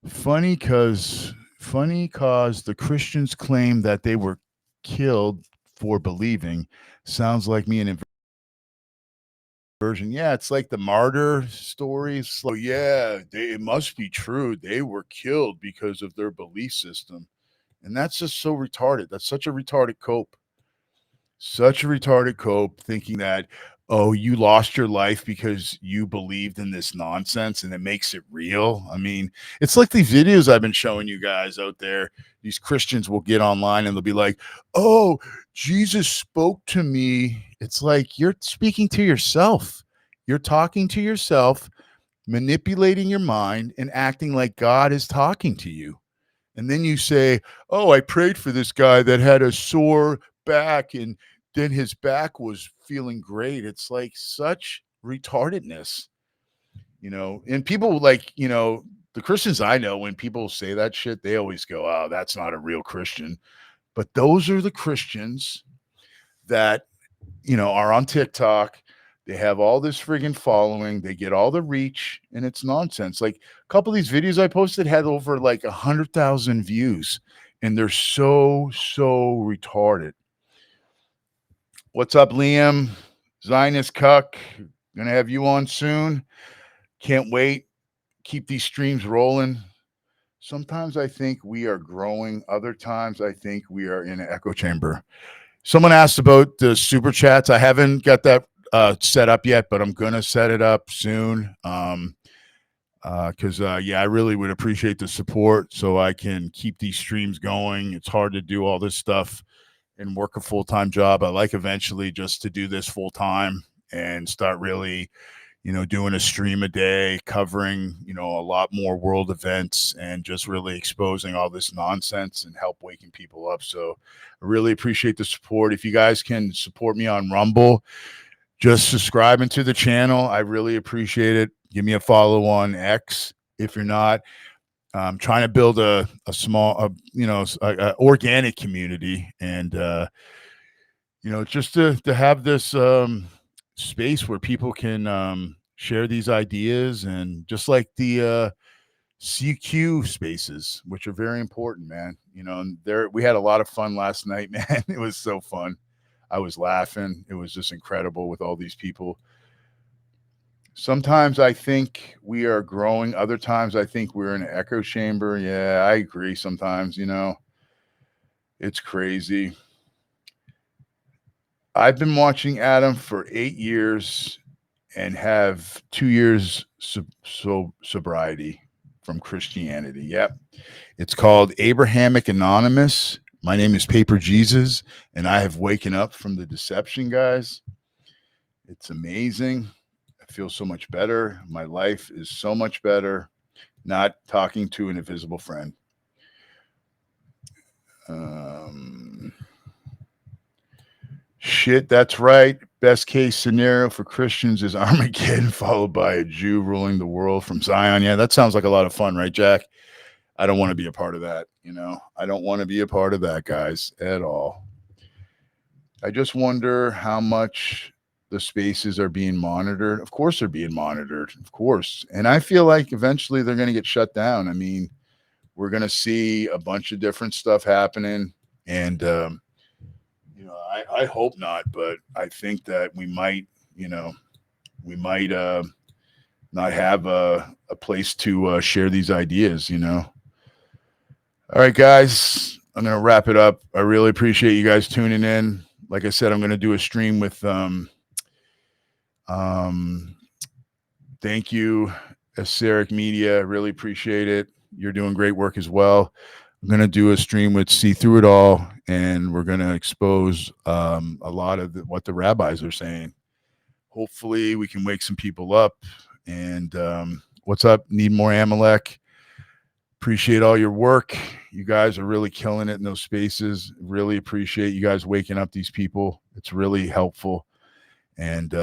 Funny cause the Christians claim that they were killed for believing. Sounds like me an inversion. Yeah, it's like the martyr stories. So yeah, it must be true. They were killed because of their belief system. And that's just so retarded. That's such a retarded cope. Such a retarded cope thinking that, oh, you lost your life because you believed in this nonsense and it makes it real. I mean, it's like these videos I've been showing you guys out there. These Christians will get online and they'll be like, oh, Jesus spoke to me. It's like you're speaking to yourself. You're talking to yourself, manipulating your mind and acting like God is talking to you. And then you say, oh, I prayed for this guy that had a sore back and then his back was feeling great. It's like such retardedness, and people the Christians I know, when people say that shit, they always go, oh, that's not a real Christian. But those are the Christians that, are on TikTok. They have all this friggin' following. They get all the reach, and it's nonsense. Like a couple of these videos I posted had over 100,000 views, and they're so retarded. What's up, Liam? Zionist Cuck. Gonna have you on soon. Can't wait. Keep these streams rolling. Sometimes I think we are growing. Other times I think we are in an echo chamber. Someone asked about the super chats. I haven't got that set up yet, but I'm gonna set it up soon. Because yeah, I really would appreciate the support so I can keep these streams going. It's hard to do all this stuff and work a full-time job. I like eventually just to do this full time and start really, doing a stream a day, covering, a lot more world events and just really exposing all this nonsense and help waking people up. So I really appreciate the support. If you guys can support me on Rumble, just subscribing to the channel. I really appreciate it. Give me a follow on X if you're not. I'm trying to build a small, organic community, and just to have this space where people can share these ideas, and just like the CQ spaces, which are very important, man. And there we had a lot of fun last night, man. It was so fun. I was laughing. It was just incredible with all these people. Sometimes I think we are growing. Other times I think we're in an echo chamber. Yeah, I agree. Sometimes, it's crazy. I've been watching Adam for 8 years and have 2 years sobriety from Christianity. Yep. It's called Abrahamic Anonymous. My name is Paper Jesus, and I have waken up from the deception, guys. It's amazing. I feel so much better. My life is so much better. Not talking to an invisible friend. Shit, that's right. Best case scenario for Christians is Armageddon, followed by a Jew ruling the world from Zion. Yeah, that sounds like a lot of fun, right, Jack? I don't want to be a part of that. I don't want to be a part of that, guys, at all. I just wonder how much the spaces are being monitored. Of course, they're being monitored, of course. And I feel like eventually they're going to get shut down. I mean, we're going to see a bunch of different stuff happening. And, I hope not, but I think that we might not have a place to share these ideas. All right, guys, I'm going to wrap it up. I really appreciate you guys tuning in. Like I said, I'm going to do a stream with thank you, Aceric Media. I really appreciate it. You're doing great work as well. I'm going to do a stream with See Through It All, and we're going to expose a lot of what the rabbis are saying. Hopefully, we can wake some people up. And what's up? Need more Amalek? Appreciate all your work. You guys are really killing it in those spaces. Really appreciate you guys waking up these people. It's really helpful. And,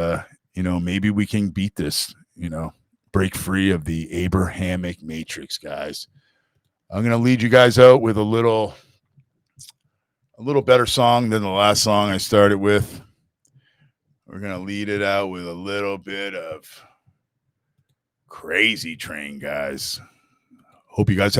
maybe we can beat this, break free of the Abrahamic matrix, guys. I'm going to lead you guys out with a little better song than the last song I started with. We're going to lead it out with a little bit of Crazy Train, guys. Hope you guys have